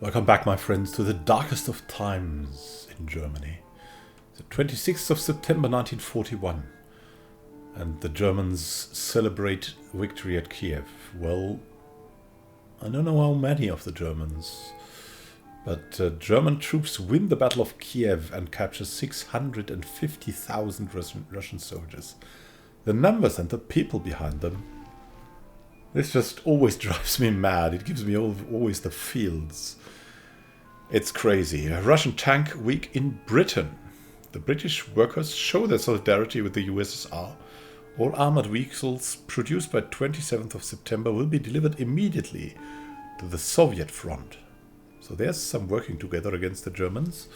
Welcome back, my friends, to the darkest of times in Germany. The 26th of September 1941. And the Germans celebrate victory at Kiev. Well, I don't know how many of the Germans, but German troops win the Battle of Kiev and capture 650,000 Russian soldiers. The numbers and the people behind them, this just always drives me mad. It gives me always the feels. It's crazy. A Russian tank week in Britain. The British workers show their solidarity with the USSR. All armored vehicles produced by 27th of September will be delivered immediately to the Soviet front. So there's some working together against the Germans.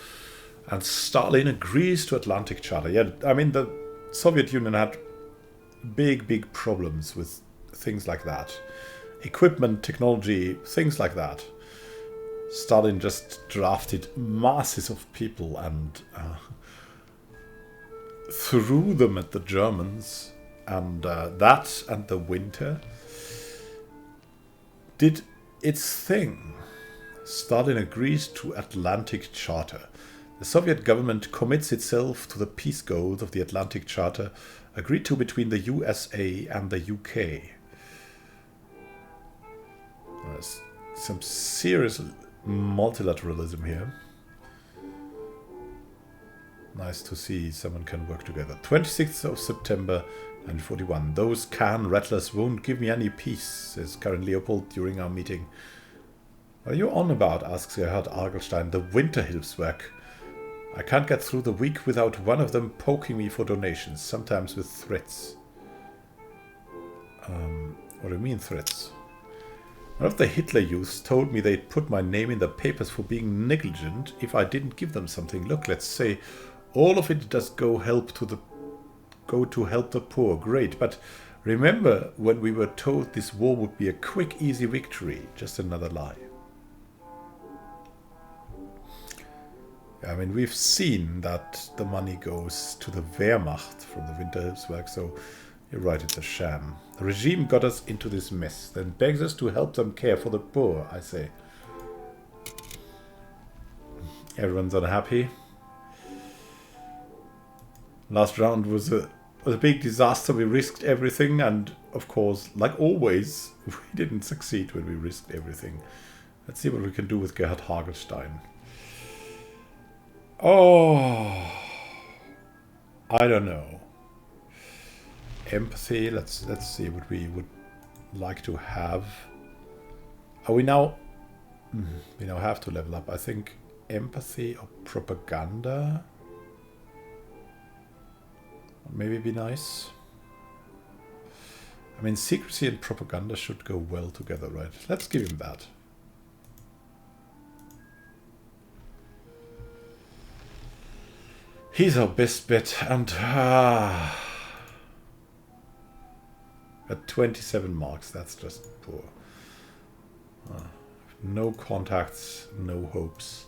And Stalin agrees to Atlantic Charter. Yeah, I mean, the Soviet Union had big problems with things like that. Equipment, technology, things like that. Stalin just drafted masses of people and threw them at the Germans. And that and the winter did its thing. Stalin agrees to Atlantic Charter. The Soviet government commits itself to the peace goals of the Atlantic Charter agreed to between the USA and the UK. There's some serious multilateralism here. Nice to see someone can work together. 26th of September 1941. Those can rattlers won't give me any peace, says Karen Leopold during our meeting. What are you on about? Asks Gerhard Argelstein. The Winterhilfswerk. I can't get through the week without one of them poking me for donations, sometimes with threats. What do you mean threats? One of the Hitler youths told me they'd put my name in the papers for being negligent if I didn't give them something. Look, let's say all of it does go to help the poor. Great, but remember when we were told this war would be a quick, easy victory? Just another lie. I mean, we've seen that the money goes to the Wehrmacht from the Winterhilfswerk, so you're right, it's a sham. The regime got us into this mess, then begs us to help them care for the poor, I say. Everyone's unhappy. Last round was a big disaster. We risked everything, and of course, like always, we didn't succeed when we risked everything. Let's see what we can do with Gerhard Hagelstein. Oh, I don't know. Empathy. Let's see what we would like to have. Are we now? We now have to level up. I think empathy or propaganda. Maybe be nice. I mean, secrecy and propaganda should go well together, right? Let's give him that. He's our best bet, and at 27 marks, that's just poor. No contacts, no hopes.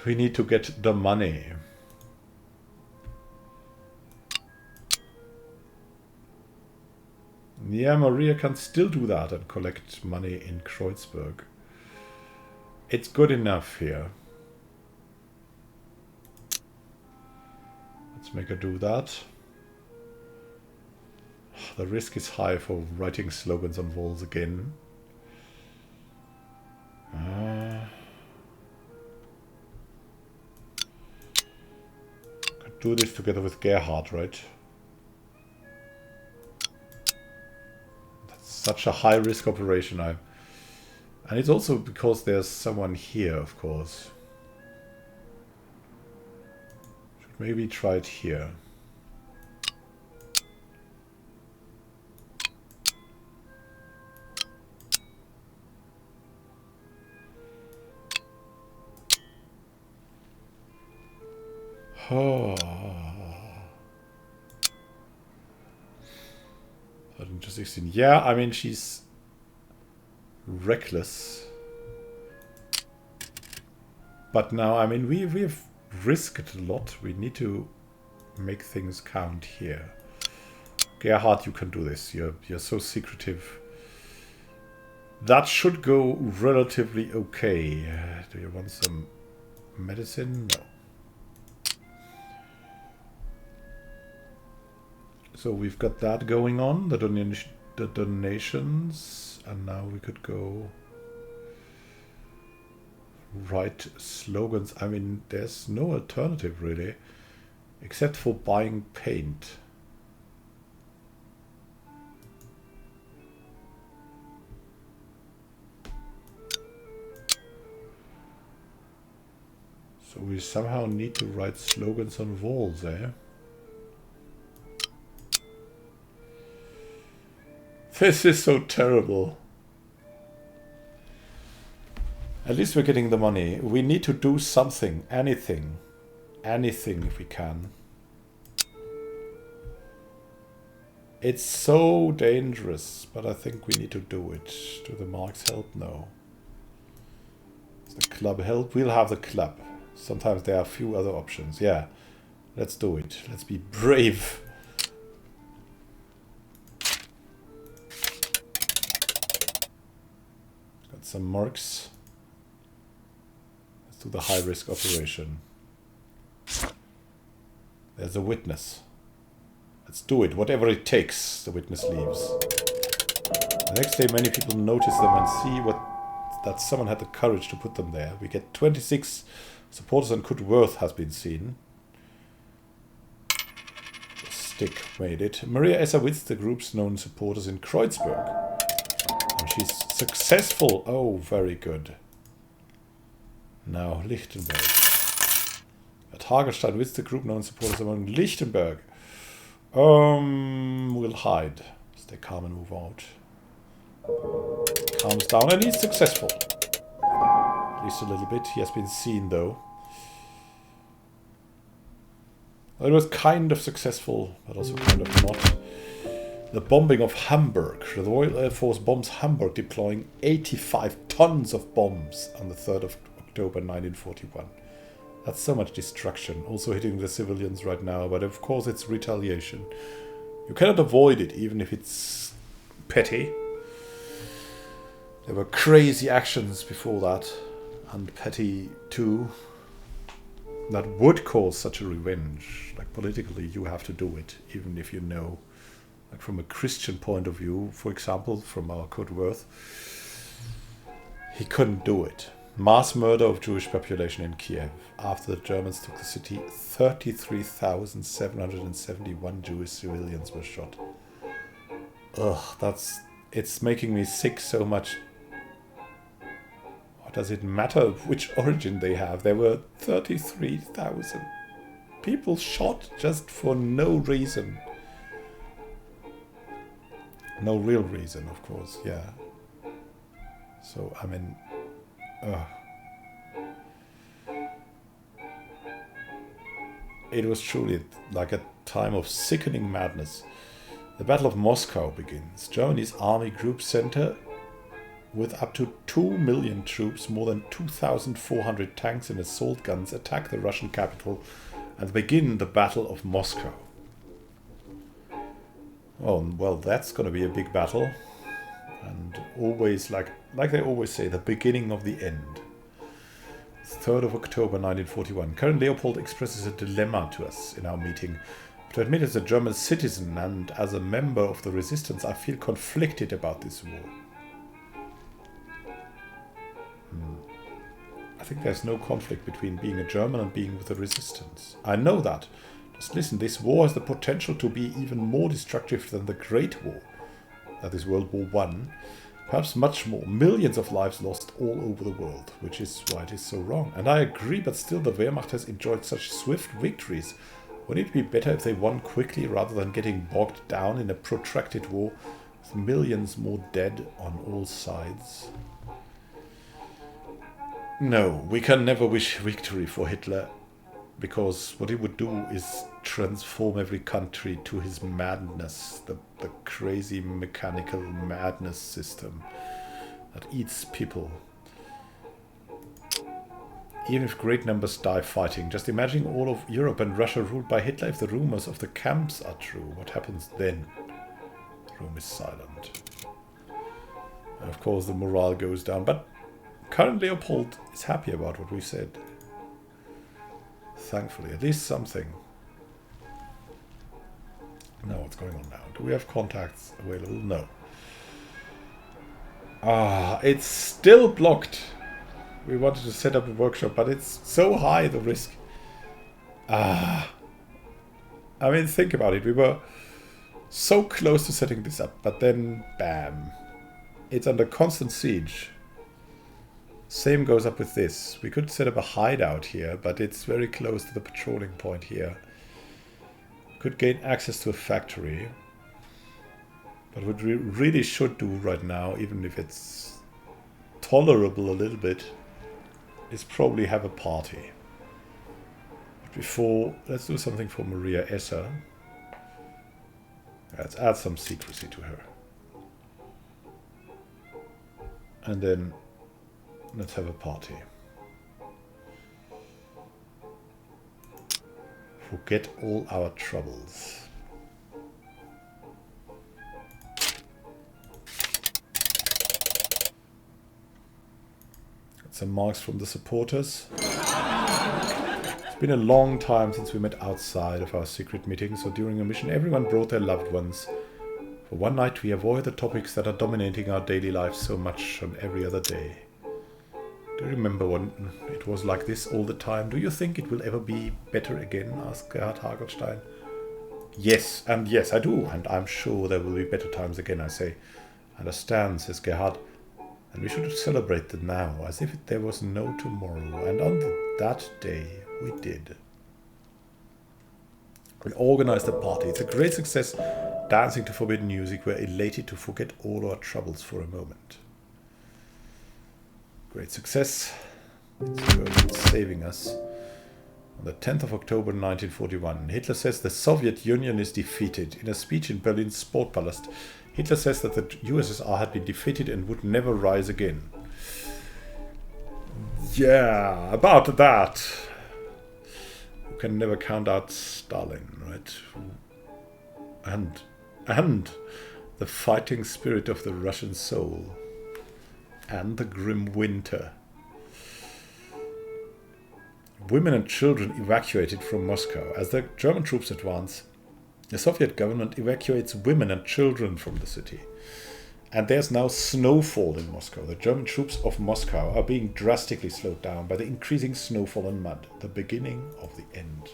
We need to get the money. Yeah, Maria can still do that and collect money in Kreuzberg. It's good enough here. Let's make her do that. The risk is high for writing slogans on walls again. Could do this together with Gerhard, right? That's such a high risk operation. And it's also because there's someone here, of course. Should maybe try it here. Oh. 13 to 16. Yeah, I mean, she's reckless. But now, I mean, we've risked a lot. We need to make things count here. Gerhard, you can do this. You're so secretive. That should go relatively okay. Do you want some medicine? No. So we've got that going on, the donations, and now we could go write slogans. I mean, there's no alternative really, except for buying paint. So we somehow need to write slogans on walls, eh? This is so terrible. At least we're getting the money. We need to do something, anything if we can. It's so dangerous, but I think we need to do it. Do the marks help? No. Does the club help? We'll have the club. Sometimes there are a few other options. Yeah, let's do it. Let's be brave. Got some marks. Let's do the high-risk operation. There's a witness. Let's do it. Whatever it takes, the witness leaves. The next day, many people notice them and see that someone had the courage to put them there. We get 26 supporters and good worth has been seen. The stick made it. Maria Esawitz, the group's known supporters in Kreuzberg. And she's successful. Oh, very good. Now, Lichtenberg. At Hagerstein with the group known supporters among Lichtenberg. We'll hide. Stay calm and move out. Calms down and he's successful. At least a little bit. He has been seen though. It was kind of successful, but also kind of not. The bombing of Hamburg. The Royal Air Force bombs Hamburg, deploying 85 tons of bombs on the 3rd of October 1941. That's so much destruction. Also hitting the civilians right now, but of course it's retaliation. You cannot avoid it, even if it's petty. There were crazy actions before that, and petty too, that would cause such a revenge. Like politically, you have to do it, even if you know. Like from a Christian point of view, for example, from our Codeworth, he couldn't do it. Mass murder of Jewish population in Kiev. After the Germans took the city, 33,771 Jewish civilians were shot. Ugh, it's making me sick so much. What does it matter which origin they have? There were 33,000 people shot just for no reason. No real reason, of course, yeah. So, I mean... It was truly like a time of sickening madness. The Battle of Moscow begins. Germany's army group center, with up to 2 million troops, more than 2,400 tanks and assault guns, attack the Russian capital and begin the Battle of Moscow. Oh, well, that's going to be a big battle. And always, like they always say, the beginning of the end. 3rd of October 1941. Colonel Leopold expresses a dilemma to us in our meeting. To admit as a German citizen and as a member of the resistance, I feel conflicted about this war. I think there's no conflict between being a German and being with the resistance. I know that. Just listen, this war has the potential to be even more destructive than the Great War. That is World War I. Perhaps much more. Millions of lives lost all over the world, which is why it is so wrong. And I agree, but still the Wehrmacht has enjoyed such swift victories. Wouldn't it be better if they won quickly rather than getting bogged down in a protracted war with millions more dead on all sides? No, we can never wish victory for Hitler, because what he would do is transform every country to his madness, the crazy mechanical madness system that eats people. Even if great numbers die fighting, just imagine all of Europe and Russia ruled by Hitler. If the rumors of the camps are true, what happens then? The room is silent. Of course, the morale goes down, but current Leopold is happy about what we said. Thankfully, at least something. Now, what's going on now? Do we have contacts available? No. Ah, it's still blocked. We wanted to set up a workshop, but it's so high, the risk. Ah. I mean, think about it. We were so close to setting this up, but then, bam. It's under constant siege. Same goes up with this. We could set up a hideout here, but it's very close to the patrolling point here. Could gain access to a factory. But what we really should do right now, even if it's tolerable a little bit, is probably have a party. But before, let's do something for Maria Esser. Let's add some secrecy to her. And then let's have a party. Forget all our troubles. Got some marks from the supporters. It's been a long time since we met outside of our secret meeting, so during a mission everyone brought their loved ones. For one night we avoid the topics that are dominating our daily lives so much on every other day. Do you remember when it was like this all the time? Do you think it will ever be better again? Asked Gerhard Hagelstein. Yes, I do, and I'm sure there will be better times again, I say. Understand, says Gerhard, and we should celebrate the now, as if there was no tomorrow, and on that day we did. We organized a party. It's a great success. Dancing to forbidden music, we're elated to forget all our troubles for a moment. Great success. It's saving us. On the 10th of October 1941, Hitler says the Soviet Union is defeated. In a speech in Berlin's Sportpalast, Hitler says that the USSR had been defeated and would never rise again. Yeah, about that. You can never count out Stalin, right? And the fighting spirit of the Russian soul. And the grim winter. Women and children evacuated from Moscow. As the German troops advance, the Soviet government evacuates women and children from the city. And there's now snowfall in Moscow. The German troops of Moscow are being drastically slowed down by the increasing snowfall and mud. The beginning of the end.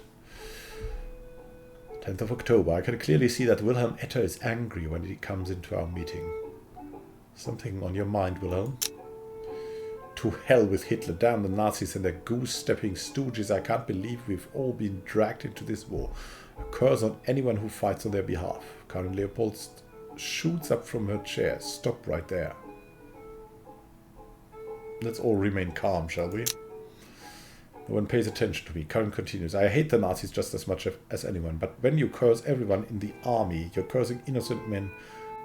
10th of October. I can clearly see that Wilhelm Etter is angry when he comes into our meeting. Something on your mind, Wilhelm? To hell with Hitler, damn the Nazis and their goose-stepping stooges. I can't believe we've all been dragged into this war. A curse on anyone who fights on their behalf. Karin Leopold shoots up from her chair. Stop right there. Let's all remain calm, shall we? No one pays attention to me. Karin continues. I hate the Nazis just as much as anyone, but when you curse everyone in the army, you're cursing innocent men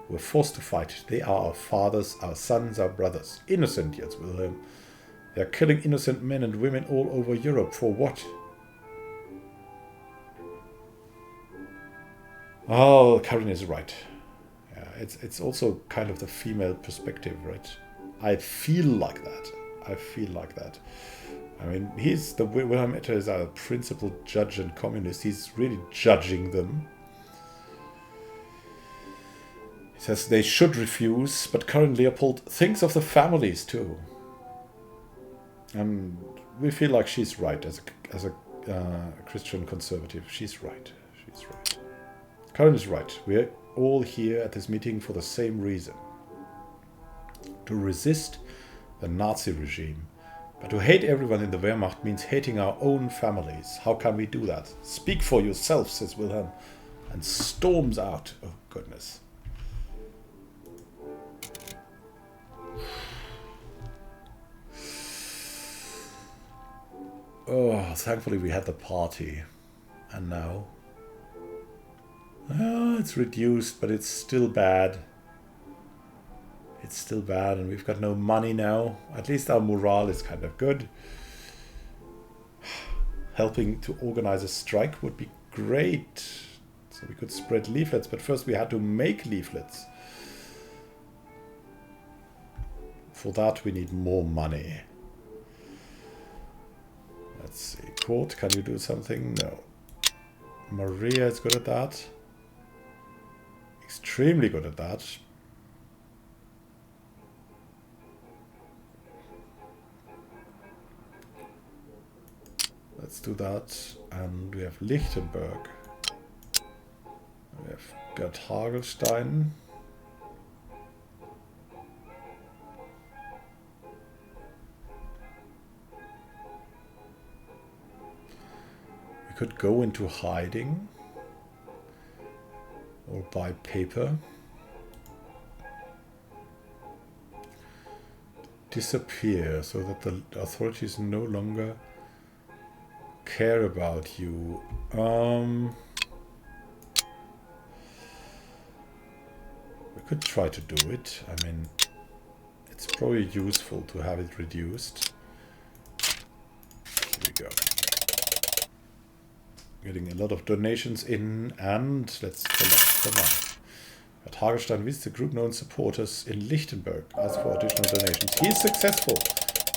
who were forced to fight. They are our fathers, our sons, our brothers. Innocent, yes, Wilhelm. They are killing innocent men and women all over Europe. For what? Oh, Karin is right. Yeah, it's also kind of the female perspective, right? I feel like that. I mean, Wilhelm Etter is our principal judge and communist. He's really judging them. He says they should refuse, but Karin Leopold thinks of the families too. And we feel like she's right as a Christian conservative. She's right. Karin is right. We're all here at this meeting for the same reason. To resist the Nazi regime. But to hate everyone in the Wehrmacht means hating our own families. How can we do that? Speak for yourself, says Wilhelm, and storms out. Oh, goodness. Oh, thankfully we had the party. And now? Oh, it's reduced, but it's still bad. It's still bad, and we've got no money now. At least our morale is kind of good. Helping to organize a strike would be great. So we could spread leaflets, but first we had to make leaflets. for that we need more money. Let's see. Court, can you do something? No. Maria is good at that. Extremely good at that. Let's do that. And we have Lichtenberg. We have Gerd Hagelstein. We could go into hiding or buy paper. Disappear so that the authorities no longer care about you. We could try to do it. I mean, it's probably useful to have it reduced. Here we go. Getting a lot of donations in, and let's collect the money. At Hagelstein visits the group known supporters in Lichtenberg, ask for additional donations. He is successful.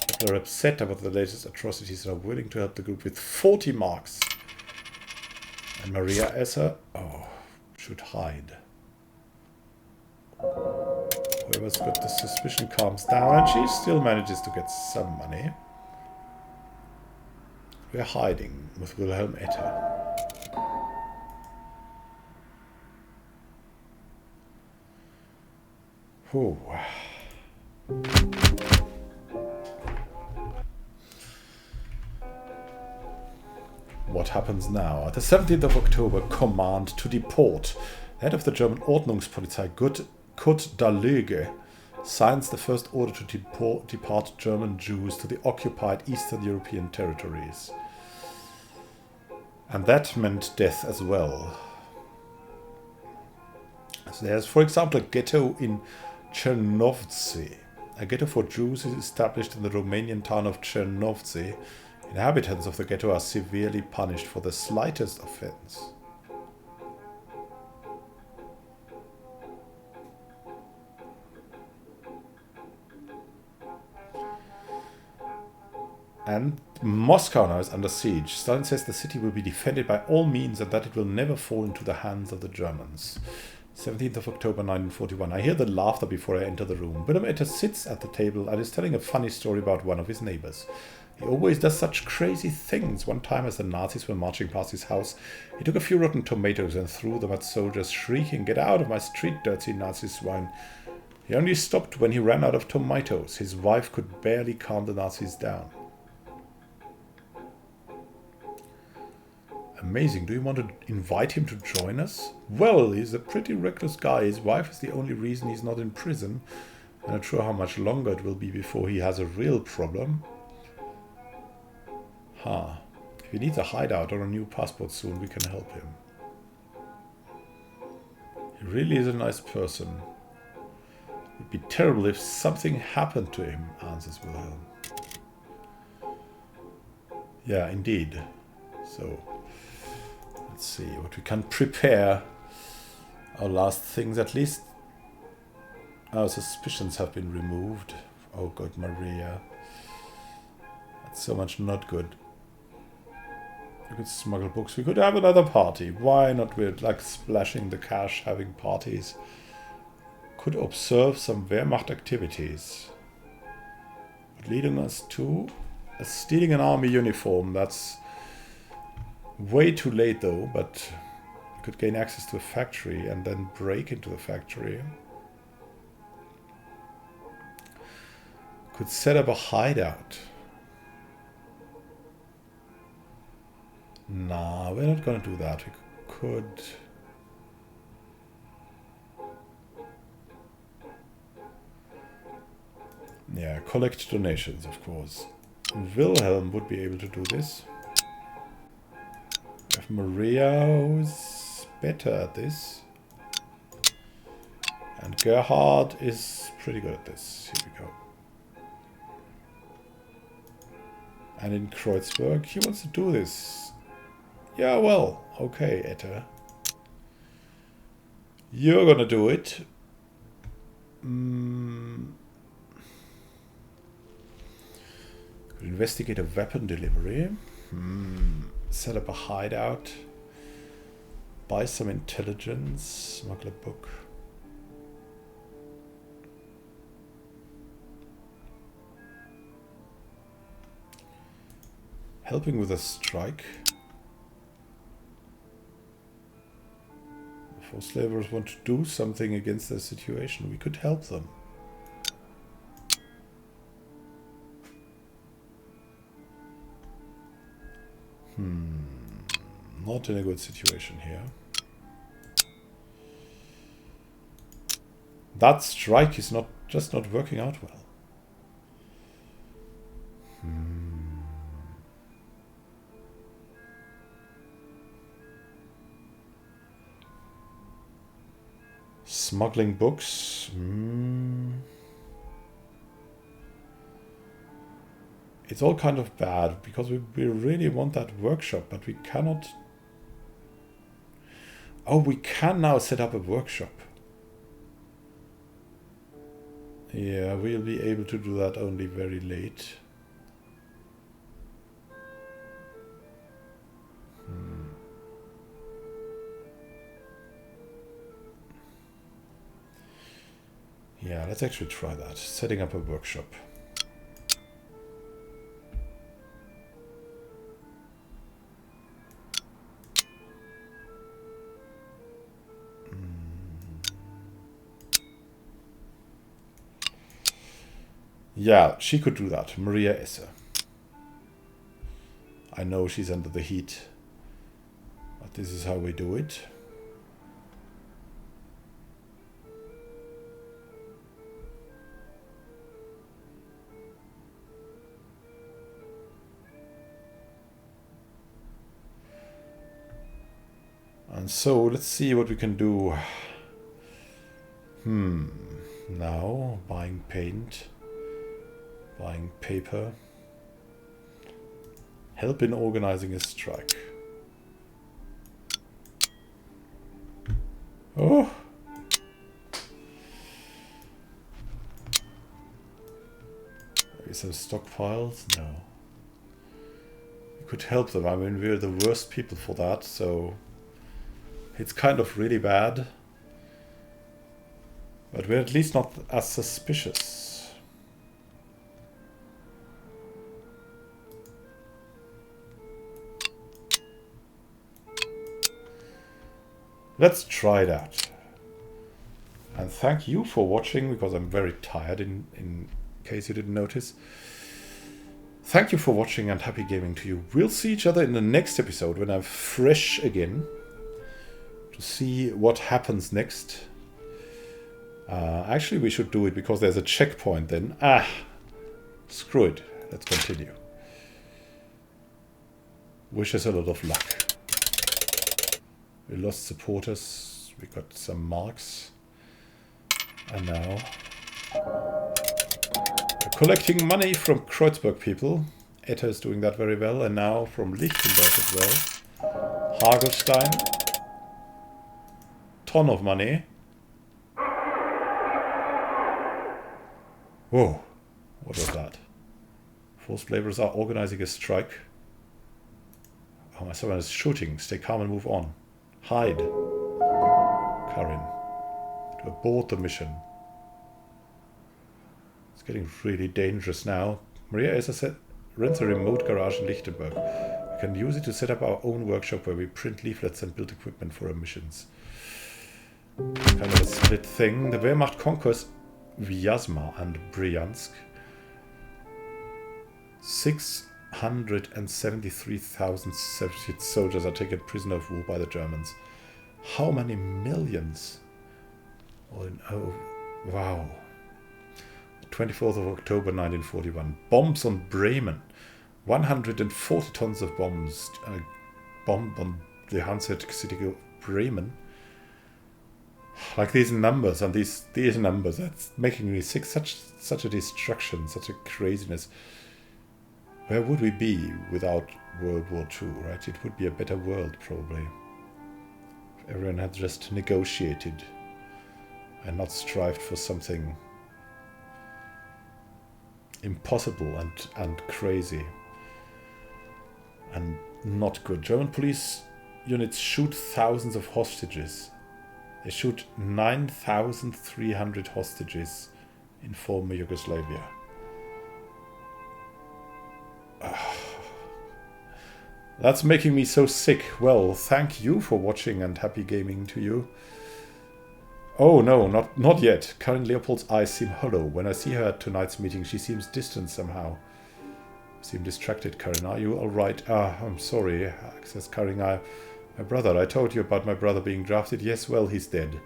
People are upset about the latest atrocities and are willing to help the group with 40 marks. And Maria Esser, should hide. Whoever's got the suspicion calms down, and she still manages to get some money. We're hiding with Wilhelm Etter. Whew. What happens now? At the 17th of October, command to deport. The head of the German Ordnungspolizei, Kurt Dahlöge, signs the first order to depart German Jews to the occupied Eastern European territories. And that meant death as well. So there's, for example, a ghetto in Černovci. A ghetto for Jews is established in the Romanian town of Černovci. Inhabitants of the ghetto are severely punished for the slightest offense. And Moscow now is under siege. Stalin says the city will be defended by all means and that it will never fall into the hands of the Germans. 17th of October 1941. I hear the laughter before I enter the room. Wilhelm Etter sits at the table and is telling a funny story about one of his neighbors. He always does such crazy things. One time as the Nazis were marching past his house, he took a few rotten tomatoes and threw them at soldiers, shrieking, "Get out of my street, dirty Nazi swine." He only stopped when he ran out of tomatoes. His wife could barely calm the Nazis down. Amazing. Do you want to invite him to join us? Well, he's a pretty reckless guy. His wife is the only reason he's not in prison. I'm not sure how much longer it will be before he has a real problem. If he needs a hideout or a new passport soon, we can help him. He really is a nice person. It would be terrible if something happened to him, answers Wilhelm. Yeah, indeed. So, let's see what we can prepare. Our last things, at least. Our suspicions have been removed. Oh God, Maria. That's so much not good. We could smuggle books. We could have another party. Why not? We're like splashing the cash, having parties. Could observe some Wehrmacht activities. But leading us to stealing an army uniform. That's way too late though, but we could gain access to a factory and then break into the factory. Could set up a hideout. Nah, we're not gonna do that. We could... Yeah, collect donations, of course. Wilhelm would be able to do this. We have Maria, who's better at this. And Gerhard is pretty good at this. Here we go. And in Kreuzberg, he wants to do this. Yeah, well, okay, Etter. You're gonna do it. Investigate a weapon delivery. Set up a hideout. Buy some intelligence. Smuggle a book. Helping with a strike. The forced laborers want to do something against their situation. We could help them. Not in a good situation here. That strike is just not working out well. Smuggling books. It's all kind of bad because we really want that workshop, but we cannot. Oh, we can now set up a workshop. Yeah, we'll be able to do that only very late. Yeah, let's actually try that. Setting up a workshop. Yeah, she could do that. Maria Esse. I know she's under the heat, but this is how we do it. And so let's see what we can do. Now buying paint. Buying paper. Help in organizing a strike. Oh! Maybe some stockpiles? No. We could help them. I mean, we're the worst people for that, so it's kind of really bad. But we're at least not as suspicious. Let's try that. And thank you for watching, because I'm very tired in case you didn't notice. Thank you for watching and happy gaming to you. We'll see each other in the next episode when I'm fresh again to see what happens next. Actually, we should do it because there's a checkpoint then. Screw it. Let's continue. Wish us a lot of luck. We lost supporters. We got some marks. And now we're collecting money from Kreuzberg people. Etta is doing that very well. And now from Lichtenberg as well. Hagelstein. Ton of money. Whoa. What was that? Forced laborers are organizing a strike. Oh, someone is shooting. Stay calm and move on. Hide. Karin. To abort the mission. It's getting really dangerous now. Maria, as I said, rents a remote garage in Lichtenberg. We can use it to set up our own workshop where we print leaflets and build equipment for our missions. Kind of a split thing. The Wehrmacht conquers Vyazma and Bryansk. 673,000 Soviet soldiers are taken prisoner of war by the Germans. How many millions? Oh, wow. 24th of October 1941. Bombs on Bremen. 140 tons of bombs bombed on the Hanseatic city of Bremen. Like these numbers and these numbers, that's making me sick. Such a destruction, such a craziness. Where would we be without World War II, right? It would be a better world, probably. If everyone had just negotiated and not strived for something impossible and crazy and not good. German police units shoot thousands of hostages. They shoot 9,300 hostages in former Yugoslavia. That's making me so sick. Well, thank you for watching and happy gaming to you. Oh no, not yet. Karin Leopold's eyes seem hollow. When I see her at tonight's meeting, she seems distant somehow. Seem distracted, Karin. Are you alright? I'm sorry, says Karin. My brother, I told you about my brother being drafted. Yes, well, he's dead.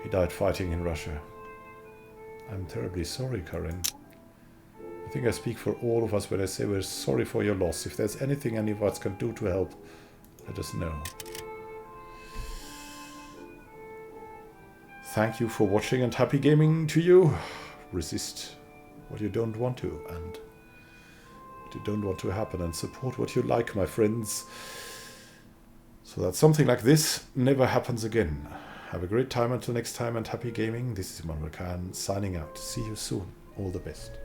He died fighting in Russia. I'm terribly sorry, Karin. I think I speak for all of us when I say we're sorry for your loss. If there's anything any of us can do to help, let us know. Thank you for watching and happy gaming to you. Resist what you don't want to and what you don't want to happen, and support what you like, my friends, so that something like this never happens again. Have a great time until next time and happy gaming. This is Immanuel signing out. See you soon. All the best.